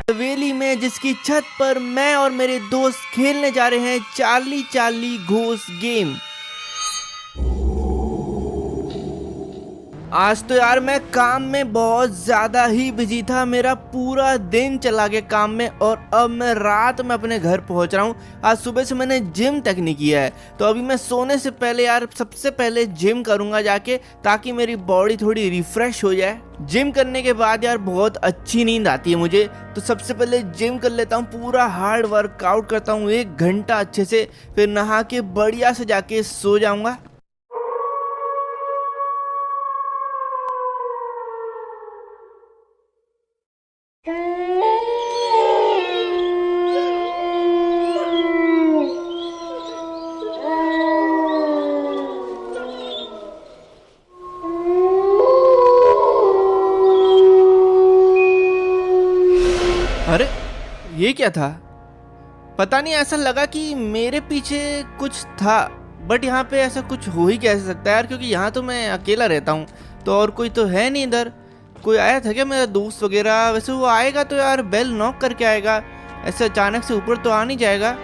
हवेली में जिसकी छत पर मैं और मेरे दोस्त खेलने जा रहे हैं चार्ली चार्ली घोस्ट गेम। आज तो यार मैं काम में बहुत ज़्यादा ही बिजी था, मेरा पूरा दिन चला गया काम में और अब मैं रात में अपने घर पहुंच रहा हूं। आज सुबह से मैंने जिम तक नहीं किया है, तो अभी मैं सोने से पहले यार सबसे पहले जिम करूंगा जाके, ताकि मेरी बॉडी थोड़ी रिफ्रेश हो जाए। जिम करने के बाद यार बहुत अच्छी नींद आती है मुझे, तो सबसे पहले जिम कर लेता हूँ, पूरा हार्ड वर्कआउट करता हूँ 1 घंटा अच्छे से, फिर नहा के बढ़िया से जाके सो जाऊँगा। अरे ये क्या था? पता नहीं, ऐसा लगा कि मेरे पीछे कुछ था, बट यहाँ पे ऐसा कुछ हो ही कैसे सकता है यार, क्योंकि यहाँ तो मैं अकेला रहता हूँ, तो और कोई तो है नहीं इधर। कोई आया था क्या मेरा दोस्त वगैरह? वैसे वो आएगा तो यार बेल नॉक करके आएगा, ऐसे अचानक से ऊपर तो आ नहीं जाएगा।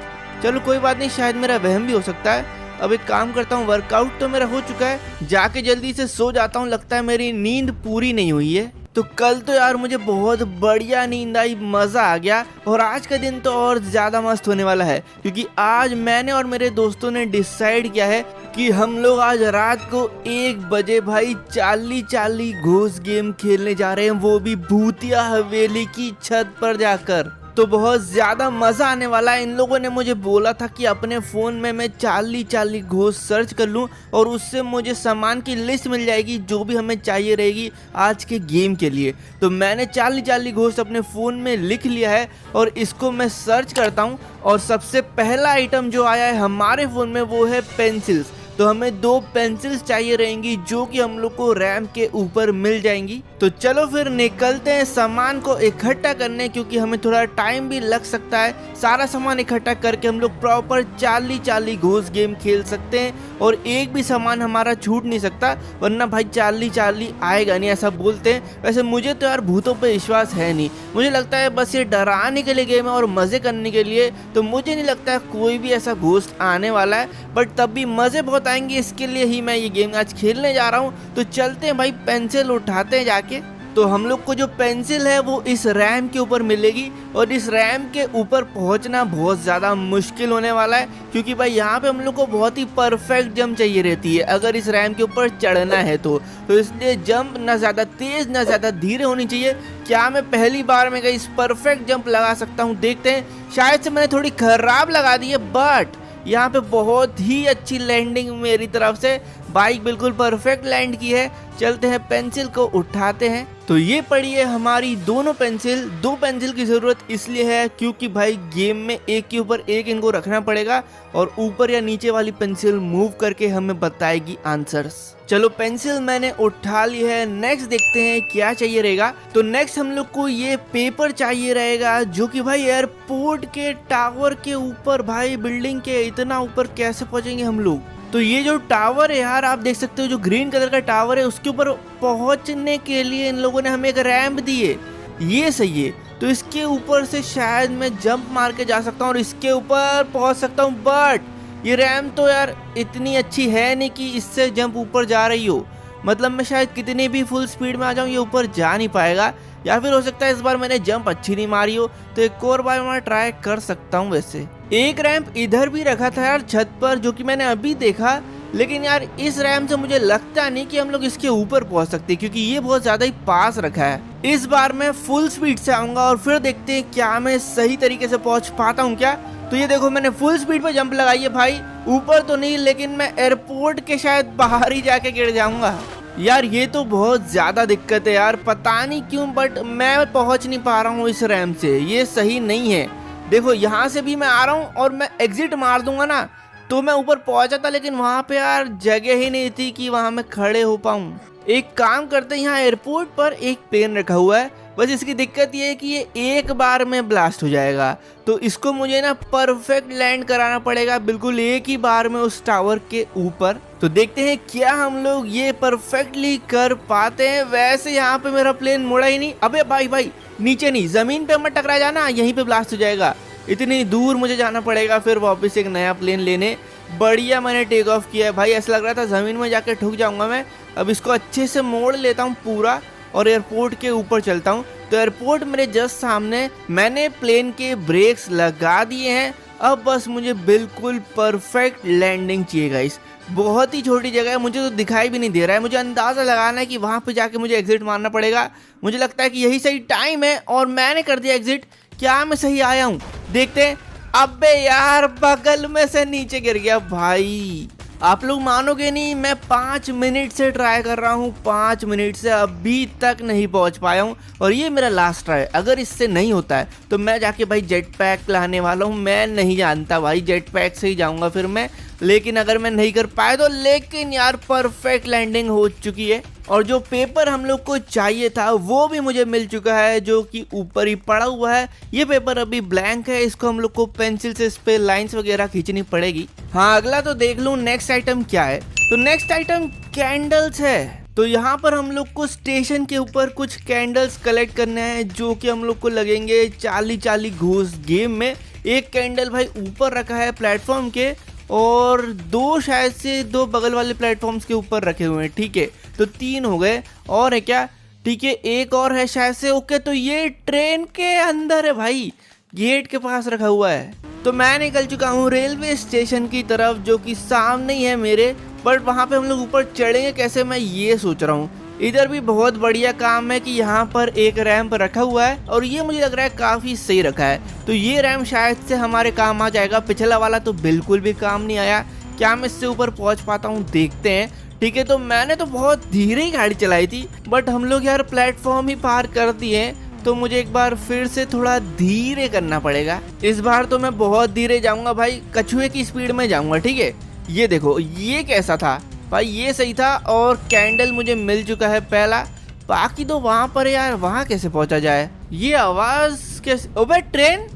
चलो कोई बात नहीं, शायद मेरा वहम भी हो सकता है। अब एक काम करता हूँ, वर्कआउट तो मेरा हो चुका है, जाके जल्दी से सो जाता हूँ, लगता है मेरी नींद पूरी नहीं हुई है। तो कल तो यार मुझे बहुत बढ़िया नींद आई, मज़ा आ गया, और आज का दिन तो और ज़्यादा मस्त होने वाला है, क्योंकि आज मैंने और मेरे दोस्तों ने डिसाइड किया है कि हम लोग आज रात को 1 बजे भाई चार्ली चार्ली घोस्ट गेम खेलने जा रहे हैं, वो भी भूतिया हवेली की छत पर जाकर। तो बहुत ज़्यादा मज़ा आने वाला है। इन लोगों ने मुझे बोला था कि अपने फ़ोन में मैं चार्ली चार्ली घोस्ट सर्च कर लूं और उससे मुझे सामान की लिस्ट मिल जाएगी जो भी हमें चाहिए रहेगी आज के गेम के लिए। तो मैंने चार्ली चार्ली घोस्ट अपने फ़ोन में लिख लिया है और इसको मैं सर्च करता हूं, और सबसे पहला आइटम जो आया है हमारे फ़ोन में वो है पेंसिल्स। तो हमें 2 पेंसिल्स चाहिए रहेंगी जो कि हम लोग को रैंप के ऊपर मिल जाएंगी। तो चलो फिर निकलते हैं सामान को इकट्ठा करने, क्योंकि हमें थोड़ा टाइम भी लग सकता है। सारा सामान इकट्ठा करके हम लोग proper Charlie Charlie ghost game खेल सकते हैं, और एक भी सामान हमारा छूट नहीं सकता, वरना भाई चार्ली चार्ली आएगा नहीं, ऐसा बोलते हैं। वैसे मुझे तो यार भूतों पे विश्वास है नहीं, मुझे लगता है बस ये डराने के लिए गेम है और मज़े करने के लिए, तो मुझे नहीं लगता है कोई भी ऐसा घोस्ट आने वाला है। बट तब भी मज़े बहुत आएंगे, इसके लिए ही मैं ये गेम आज खेलने जा रहा हूँ। तो चलते हैं भाई, पेंसिल उठाते हैं जाके। तो हम लोग को जो पेंसिल है वो इस रैम के ऊपर मिलेगी, और इस रैम के ऊपर पहुंचना बहुत ज़्यादा मुश्किल होने वाला है, क्योंकि भाई यहाँ पे हम लोग को बहुत ही परफेक्ट जंप चाहिए रहती है अगर इस रैम के ऊपर चढ़ना है तो इसलिए जंप ना ज़्यादा तेज़ ना ज़्यादा धीरे होनी चाहिए। क्या मैं पहली बार में इस परफेक्ट जंप लगा सकता हूँ? देखते हैं। शायद से मैंने थोड़ी खराब लगा दी है, बट यहाँ पे बहुत ही अच्छी लैंडिंग मेरी तरफ से, बाइक बिल्कुल परफेक्ट लैंड की है। चलते हैं, पेंसिल को उठाते हैं। तो ये पड़ी है हमारी दोनों पेंसिल। 2 पेंसिल की ज़रूरत इसलिए है क्योंकि भाई गेम में एक के ऊपर एक इनको रखना पड़ेगा, और ऊपर या नीचे वाली पेंसिल मूव करके हमें बताएगी आंसर्स। चलो पेंसिल मैंने उठा ली है, नेक्स्ट देखते हैं क्या चाहिए रहेगा। तो नेक्स्ट हम लोग को ये पेपर चाहिए रहेगा, जो कि भाई एयरपोर्ट के टावर के ऊपर, भाई बिल्डिंग के इतना ऊपर कैसे पहुंचेंगे हम लोग? तो ये जो टावर है यार, आप देख सकते हो जो ग्रीन कलर का टावर है, उसके ऊपर पहुंचने के लिए इन लोगों ने हमें एक रैंप दी है, ये सही है। तो इसके ऊपर से शायद मैं जंप मार के जा सकता हूँ और इसके ऊपर पहुंच सकता हूँ, बट ये रैंप तो यार इतनी अच्छी है नहीं कि इससे जंप ऊपर जा रही हो। मतलब मैं शायद कितनी भी फुल स्पीड में आ जाऊँ, ये ऊपर जा नहीं पाएगा, या फिर हो सकता है इस बार मैंने जंप अच्छी नहीं मारी हो, तो एक और बार मैं ट्राई कर सकता हूँ। वैसे एक रैंप इधर भी रखा था यार छत पर, जो कि मैंने अभी देखा, लेकिन यार इस रैंप से मुझे लगता नहीं कि हम लोग इसके ऊपर पहुंच सकते, क्योंकि ये बहुत ज्यादा ही पास रखा है। इस बार मैं फुल स्पीड से आऊंगा और फिर देखते हैं क्या मैं सही तरीके से पहुंच पाता हूँ क्या। तो ये देखो मैंने फुल स्पीड पे जंप लगाई है भाई, ऊपर तो नहीं, लेकिन मैं एयरपोर्ट के शायद बाहर ही जाके गिर जाऊंगा। यार ये तो बहुत ज़्यादा दिक्कत है यार, पता नहीं क्यों, बट मैं पहुंच नहीं पा रहा हूँ इस रैंप से, ये सही नहीं है। देखो यहाँ से भी मैं आ रहा हूँ और मैं एग्जिट मार दूंगा ना, तो मैं ऊपर पहुंचा था, लेकिन वहां पे यार जगह ही नहीं थी कि वहां मैं खड़े हो पाऊं। एक काम करते हैं, यहाँ एयरपोर्ट पर एक प्लेन रखा हुआ है, बस इसकी दिक्कत ये है कि ये एक बार में ब्लास्ट हो जाएगा। तो इसको मुझे ना परफेक्ट लैंड कराना पड़ेगा, बिल्कुल एक ही बार में उस टावर के ऊपर। तो देखते हैं क्या हम लोग ये परफेक्टली कर पाते हैं। वैसे यहाँ पे मेरा प्लेन मुड़ा ही नहीं। अबे भाई भाई, नीचे नहीं, जमीन पे मत टकरा जाना, यहीं पे ब्लास्ट हो जाएगा। इतनी दूर मुझे जाना पड़ेगा फिर वापस एक नया प्लेन लेने। बढ़िया मैंने टेक ऑफ किया है भाई, ऐसा लग रहा था ज़मीन में जाके ठुक जाऊंगा मैं। अब इसको अच्छे से मोड़ लेता हूँ पूरा और एयरपोर्ट के ऊपर चलता हूँ। तो एयरपोर्ट मेरे जस्ट सामने, मैंने प्लेन के ब्रेक्स लगा दिए हैं। अब बस मुझे बिल्कुल परफेक्ट लैंडिंग चाहिए गाइस। बहुत ही छोटी जगह है, मुझे तो दिखाई भी नहीं दे रहा है। मुझे अंदाज़ा लगाना है कि वहाँ पे जाके मुझे एग्जिट मारना पड़ेगा। मुझे लगता है कि यही सही टाइम है और मैंने कर दिया एग्जिट। क्या मैं सही आया हूँ? देखते हैं। अबे यार, बगल में से नीचे गिर गया भाई। आप लोग मानोगे नहीं, मैं 5 मिनट से ट्राई कर रहा हूँ, 5 मिनट से अभी तक नहीं पहुँच पाया हूँ। और ये मेरा लास्ट ट्राई, अगर इससे नहीं होता है तो मैं जाके भाई जेट पैक लाने वाला हूँ। मैं नहीं जानता भाई, जेट पैक से ही जाऊँगा फिर मैं। लेकिन अगर मैं नहीं कर पाया तो, लेकिन यार परफेक्ट लैंडिंग हो चुकी है। और जो पेपर हम लोग को चाहिए था वो भी मुझे मिल चुका है, जो कि ऊपर ही पड़ा हुआ है। ये पेपर अभी ब्लैंक है, इसको हम लोग को पेंसिल से इस पे लाइंस वगैरह खींचनी पड़ेगी। हाँ, अगला तो देख लूँ नेक्स्ट आइटम क्या है। तो नेक्स्ट आइटम कैंडल्स है। तो यहाँ पर हम लोग को स्टेशन के ऊपर कुछ कैंडल्स कलेक्ट करने हैं, जो कि हम लोग को लगेंगे 40 घूस गेम में। एक कैंडल भाई ऊपर रखा है प्लेटफॉर्म के, और दो शायद से दो बगल वाले प्लेटफॉर्म्स के ऊपर रखे हुए हैं। ठीक है, तो 3 हो गए। और है क्या? ठीक है, एक और है शायद से। ओके, तो ये ट्रेन के अंदर है भाई, गेट के पास रखा हुआ है। तो मैं निकल चुका हूँ रेलवे स्टेशन की तरफ, जो कि सामने ही है मेरे। बट वहाँ पे हम लोग ऊपर चढ़ेंगे कैसे, मैं ये सोच रहा हूँ। इधर भी बहुत बढ़िया काम है कि यहाँ पर एक रैंप रखा हुआ है, और ये मुझे लग रहा है काफ़ी सही रखा है। तो ये रैंप शायद से हमारे काम आ जाएगा। पिछला वाला तो बिल्कुल भी काम नहीं आया। क्या मैं इससे ऊपर पहुँच पाता हूँ? देखते हैं। ठीक है, तो मैंने तो बहुत धीरे ही गाड़ी चलाई थी, बट हम लोग यार प्लेटफॉर्म ही पार कर दिए। तो मुझे एक बार फिर से थोड़ा धीरे करना पड़ेगा। इस बार तो मैं बहुत धीरे जाऊँगा भाई, कछुए की स्पीड में जाऊँगा। ठीक है, ये देखो, ये कैसा था भाई, ये सही था। और कैंडल मुझे मिल चुका है पहला। बाकी तो वहां पर यार, वहां कैसे पहुंचा जाए? ये आवाज कैसे? अबे ट्रेन,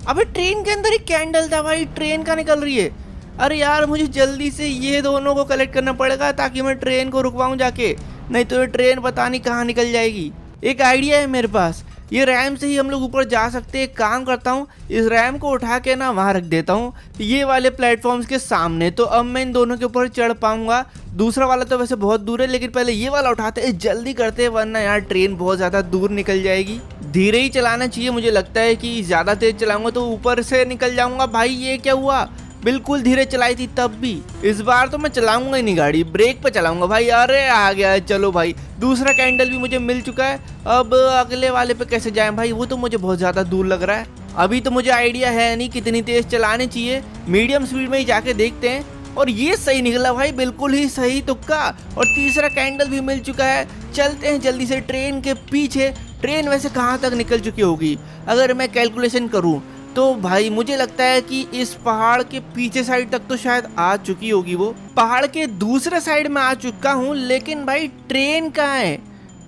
अबे ट्रेन के अंदर ही कैंडल था भाई, ट्रेन का निकल रही है। अरे यार, मुझे जल्दी से ये दोनों को कलेक्ट करना पड़ेगा ताकि मैं ट्रेन को रुकवाऊं जाके, नहीं तो ये ट्रेन पता नहीं कहाँ निकल जाएगी। एक आइडिया है मेरे पास, ये रैम से ही हम लोग ऊपर जा सकते हैं। काम करता हूँ, इस रैम को उठा के ना वहाँ रख देता हूँ, ये वाले प्लेटफॉर्म्स के सामने। तो अब मैं इन दोनों के ऊपर चढ़ पाऊंगा। दूसरा वाला तो वैसे बहुत दूर है, लेकिन पहले ये वाला उठाते हैं, जल्दी करते हैं, वरना यार ट्रेन बहुत ज़्यादा दूर निकल जाएगी। धीरे ही चलाना चाहिए, मुझे लगता है कि ज़्यादा तेज चलाऊंगा तो ऊपर से निकल जाऊंगा। भाई ये क्या हुआ? बिल्कुल धीरे चलाई थी तब भी। इस बार तो मैं चलाऊंगा ही नहीं गाड़ी, ब्रेक पे चलाऊंगा भाई। अरे आ गया, चलो भाई। दूसरा कैंडल भी मुझे मिल चुका है। अब अगले वाले पे कैसे जाएं भाई, वो तो मुझे बहुत ज़्यादा दूर लग रहा है। अभी तो मुझे आइडिया है नहीं कितनी तेज चलानी चाहिए, मीडियम स्पीड में ही जाके देखते हैं। और ये सही निकला भाई, बिल्कुल ही सही तुक्का। और तीसरा कैंडल भी मिल चुका है। चलते हैं जल्दी से ट्रेन के पीछे। ट्रेन वैसे कहाँ तक निकल चुकी होगी अगर मैं कैलकुलेशन करूँ तो भाई, मुझे लगता है कि इस पहाड़ के पीछे साइड तक तो शायद आ चुकी होगी। वो पहाड़ के दूसरे साइड में आ चुका हूँ, लेकिन भाई ट्रेन कहाँ है?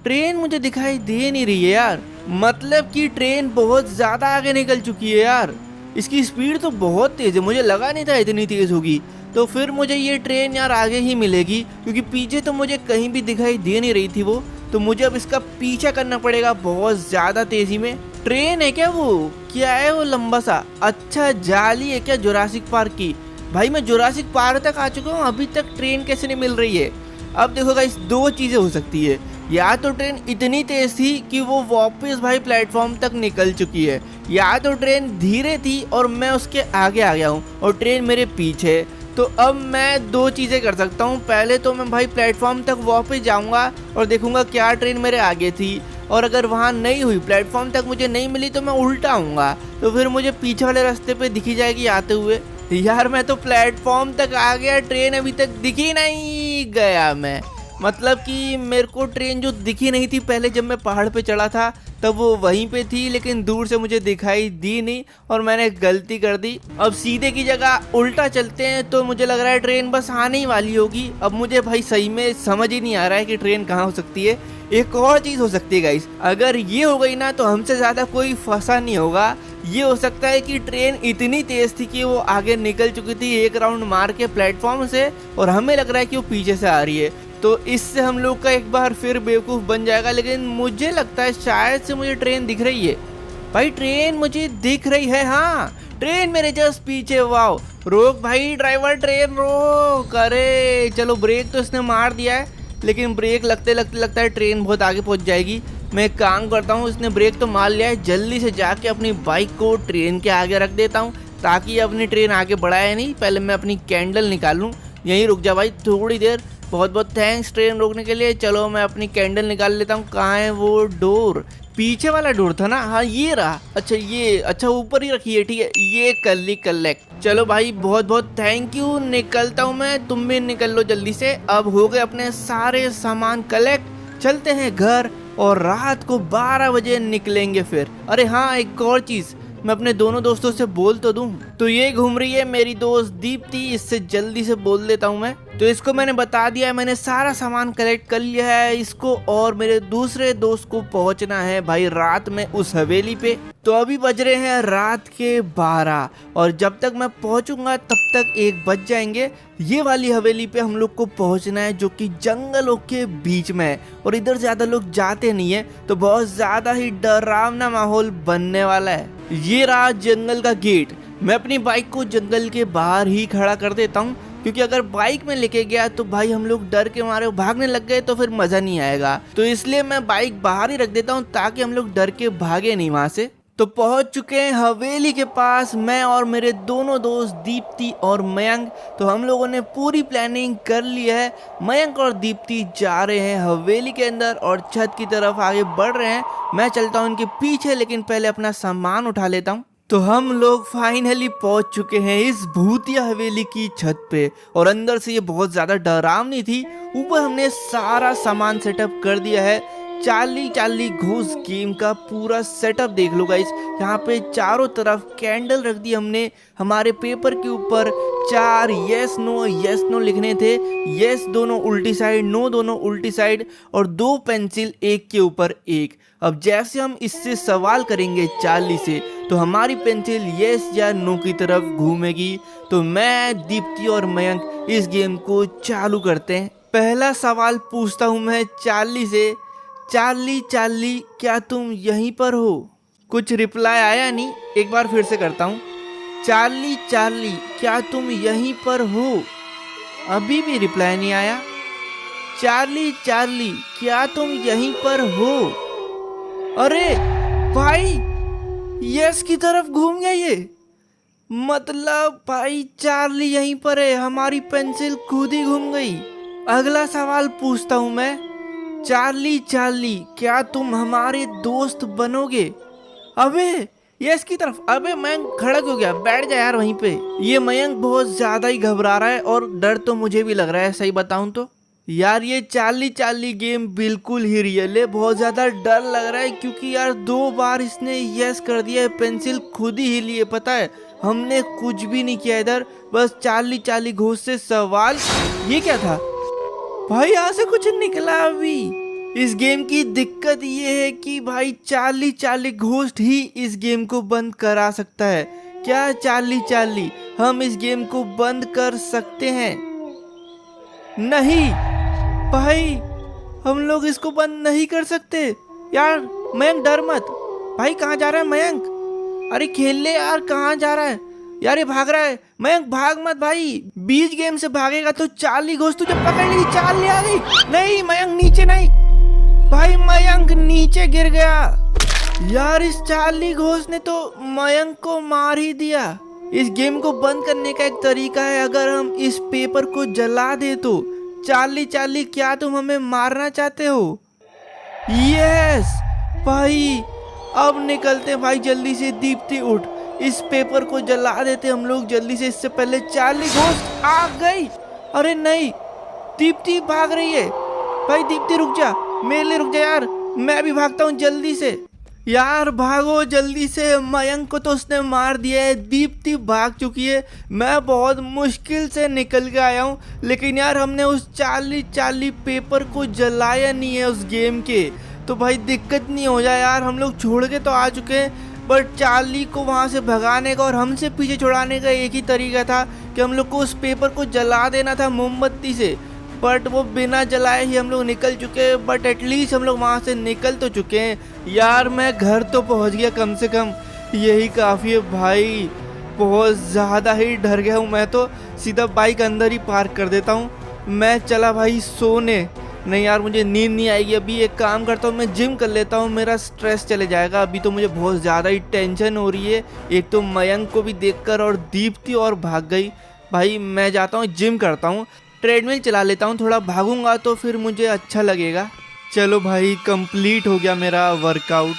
ट्रेन मुझे दिखाई दे नहीं रही है यार। मतलब कि ट्रेन बहुत ज्यादा आगे निकल चुकी है यार। इसकी स्पीड तो बहुत तेज है, मुझे लगा नहीं था इतनी तेज होगी। तो फिर मुझे ये ट्रेन यार आगे ही मिलेगी, क्योंकि पीछे तो मुझे कहीं भी दिखाई दे नहीं रही थी वो। तो मुझे अब इसका पीछा करना पड़ेगा बहुत ज्यादा तेजी में। ट्रेन है क्या वो? क्या है वो लंबा सा? अच्छा, जाली है क्या जुरासिक पार्क की? भाई मैं जुरासिक पार्क तक आ चुका हूँ, अभी तक ट्रेन कैसे नहीं मिल रही है? अब देखो गाइस, दो चीजें हो सकती है। या तो ट्रेन इतनी तेज थी कि वो वापस भाई प्लेटफॉर्म तक निकल चुकी है, या तो ट्रेन धीरे थी और मैं उसके आगे आ गया हूँ और ट्रेन मेरे पीछे। तो अब मैं दो चीज़ें कर सकता हूँ। पहले तो मैं भाई प्लेटफॉर्म तक वापस जाऊँगा और देखूँगा क्या ट्रेन मेरे आगे थी, और अगर वहाँ नहीं हुई, प्लेटफॉर्म तक मुझे नहीं मिली, तो मैं उल्टा आऊँगा। तो फिर मुझे पीछे वाले रास्ते पे दिखी जाएगी आते हुए। यार मैं तो प्लेटफॉर्म तक आ गया, ट्रेन अभी तक दिखी नहीं। गया मैं, मतलब कि मेरे को ट्रेन जो दिखी नहीं थी पहले जब मैं पहाड़ पे चढ़ा था, तब वो वहीं पे थी, लेकिन दूर से मुझे दिखाई दी नहीं और मैंने गलती कर दी। अब सीधे की जगह उल्टा चलते हैं, तो मुझे लग रहा है ट्रेन बस आने ही वाली होगी। अब मुझे भाई सही में समझ ही नहीं आ रहा है कि ट्रेन कहाँ हो सकती है। एक और चीज हो सकती है गाइस, अगर ये हो गई ना तो हमसे ज्यादा कोई फंसा नहीं होगा। ये हो सकता है कि ट्रेन इतनी तेज थी कि वो आगे निकल चुकी थी एक राउंड मार के प्लेटफॉर्म से, और हमें लग रहा है कि वो पीछे से आ रही है। तो इससे हम लोग का एक बार फिर बेवकूफ बन जाएगा। लेकिन मुझे लगता है शायद से मुझे ट्रेन दिख रही है। भाई ट्रेन मुझे दिख रही है, हाँ ट्रेन मेरे जस्ट पीछे। वाओ, रोक भाई ड्राइवर, ट्रेन रोक। अरे चलो, ब्रेक तो इसने मार दिया है, लेकिन ब्रेक लगते लगते लगता है ट्रेन बहुत आगे पहुंच जाएगी। मैं एक काम करता हूँ, इसने ब्रेक तो मार लिया है, जल्दी से जाके अपनी बाइक को ट्रेन के आगे रख देता हूँ ताकि अपनी ट्रेन आगे बढ़ाए नहीं। पहले मैं अपनी कैंडल निकाल लूँ। यहीं रुक जा भाई थोड़ी देर। बहुत बहुत थैंक्स ट्रेन रोकने के लिए। चलो मैं अपनी कैंडल निकाल लेता हूँ। कहाँ है वो डोर? पीछे वाला डोर था ना, हाँ ये रहा। अच्छा ये, अच्छा ऊपर ही रखिए, ठीक है। ये कर ली कलेक्ट। चलो भाई बहुत बहुत थैंक यू। निकलता हूँ मैं, तुम भी निकल लो जल्दी से। अब हो गए अपने सारे सामान कलेक्ट। चलते हैं घर और रात को 12 बजे निकलेंगे फिर। अरे हाँ, एक और चीज मैं अपने दोनों दोस्तों से बोल तो दूं। तो ये घूम रही है मेरी दोस्त दीप्ति, इससे जल्दी से बोल देता हूँ मैं। तो इसको मैंने बता दिया है, मैंने सारा सामान कलेक्ट कर लिया है। इसको और मेरे दूसरे दोस्त को पहुंचना है भाई रात में उस हवेली पे। तो अभी बज रहे हैं रात के 12, और जब तक मैं पहुंचूंगा तब तक 1 बज जाएंगे। ये वाली हवेली पे हम लोग को पहुंचना है, जो कि जंगलों के बीच में है और इधर ज्यादा लोग जाते नहीं है, तो बहुत ज्यादा ही डरावना माहौल बनने वाला है। ये रहा जंगल का गेट। मैं अपनी बाइक को जंगल के बाहर ही खड़ा कर देता हूँ, क्योंकि अगर बाइक में लेके गया तो भाई हम लोग डर के मारे भागने लग गए तो फिर मजा नहीं आएगा। तो इसलिए मैं बाइक बाहर ही रख देता हूँ ताकि हम लोग डर के भागे नहीं वहां से। तो पहुंच चुके हैं हवेली के पास, मैं और मेरे दोनों दोस्त दीप्ति और मयंक। तो हम लोगों ने पूरी प्लानिंग कर ली है। मयंक और दीप्ति जा रहे हैं हवेली के अंदर और छत की तरफ आगे बढ़ रहे हैं। मैं चलता हूं इनके पीछे, लेकिन पहले अपना सामान उठा लेता हूं। तो हम लोग फाइनली पहुंच चुके हैं इस भूतिया हवेली की छत पे, और अंदर से ये बहुत ज्यादा डरावनी थी। ऊपर हमने सारा सामान सेटअप कर दिया है। चार्ली चार्ली घोस्ट गेम का पूरा सेटअप देख लो गाइस। यहाँ पे चारों तरफ कैंडल रख दी हमने। हमारे पेपर के ऊपर 4 यस नो लिखने थे। यस दोनों उल्टी साइड, नो दोनों उल्टी साइड, और 2 पेंसिल एक के ऊपर एक। अब जैसे हम इससे सवाल करेंगे चार्ली से, तो हमारी पेंसिल यस या नो की तरफ घूमेगी। तो मैं, दीप्ति और मयंक इस गेम को चालू करते हैं। पहला सवाल पूछता हूँ मैं चार्ली से। चार्ली चार्ली, क्या तुम यहीं पर हो? कुछ रिप्लाई आया नहीं। एक बार फिर से करता हूँ। चार्ली चार्ली, क्या तुम यहीं पर हो? अभी भी रिप्लाई नहीं आया। चार्ली चार्ली, क्या तुम यहीं पर हो? अरे भाई, यस की तरफ घूम गया ये। मतलब भाई चार्ली यहीं पर है, हमारी पेंसिल खुद ही घूम गई। अगला सवाल पूछता हूँ मैं। चार्ली चार्ली, क्या तुम हमारे दोस्त बनोगे? अबे यस की तरफ। अबे मयंक खड़ा क्यों गया? बैठ जा यार वहीं पे। ये मयंक बहुत ज्यादा ही घबरा रहा है और डर तो मुझे भी लग रहा है, सही बताऊं तो। यार ये चार्ली चार्ली गेम बिल्कुल ही रियल है। बहुत ज्यादा डर लग रहा है, क्योंकि यार 2 बार इसने यस कर दिया है। पेंसिल खुद ही हिली है, पता है हमने कुछ भी नहीं किया इधर, बस चार्ली चार्ली घोस्ट से सवाल। ये क्या था भाई? यहाँ से कुछ निकला अभी। इस गेम की दिक्कत ये है कि भाई चार्ली चार्ली घोस्ट ही इस गेम को बंद करा सकता है। क्या चार्ली चार्ली, हम इस गेम को बंद कर सकते हैं? नहीं भाई, हम लोग इसको बंद नहीं कर सकते। यार मयंक डर मत। भाई कहाँ जा रहा है मयंक? अरे खेल ले यार, कहाँ जा रहा है यार? ये भाग रहा है। मयंक भाग मत भाई, बीच गेम से भागेगा तो चार्ली घोस्ट तुझे पकड़ लेगी। चार्ली आ गई। नहीं मयंक, नीचे नहीं भाई, मयंक नीचे गिर गया। यार इस चार्ली घोस्ट ने तो मयंक को मार ही दिया। इस गेम को बंद करने का एक तरीका है, अगर हम इस पेपर को जला दे तो। चार्ली चार्ली, क्या तुम हमें मारना चाहते हो? यस भाई, अब निकलते भाई जल्दी से। दीप्ति उठ, इस पेपर को जला देते हम लोग जल्दी से, इससे पहले चार्ली घोस्ट आ गई। अरे नहीं, दीप्ति भाग रही है। भाई दीप्ति रुक जा, मेरे लिए रुक जा यार, मैं भी भागता हूँ जल्दी से। यार भागो जल्दी से, मयंक को तो उसने मार दिया है, दीप्ति भाग चुकी है, मैं बहुत मुश्किल से निकल के आया हूँ। लेकिन यार हमने उस चार्ली पेपर को जलाया नहीं है उस गेम के, तो भाई दिक्कत नहीं हो जाए यार। हम लोग छोड़ के तो आ चुके हैं, बट चार्ली को वहाँ से भगाने का और हमसे पीछे छुड़ाने का एक ही तरीका था कि हम लोग को उस पेपर को जला देना था मोमबत्ती से। बट वो बिना जलाए ही हम लोग निकल चुके हैं, बट एटलीस्ट हम लोग वहाँ से निकल तो चुके हैं। यार मैं घर तो पहुँच गया कम से कम, यही काफ़ी है भाई। बहुत ज़्यादा ही डर गया हूँ मैं तो, सीधा बाइक अंदर ही पार्क कर देता हूँ। मैं चला भाई सोने। नहीं यार मुझे नींद नहीं आएगी अभी, एक काम करता हूँ मैं जिम कर लेता हूँ, मेरा स्ट्रेस चले जाएगा। अभी तो मुझे बहुत ज़्यादा ही टेंशन हो रही है, एक तो मयंक को भी देखकर और दीप्ति और भाग गई। भाई मैं जाता हूँ जिम करता हूँ, ट्रेडमिल चला लेता हूँ, थोड़ा भागूंगा तो फिर मुझे अच्छा लगेगा। चलो भाई कंप्लीट हो गया मेरा वर्कआउट।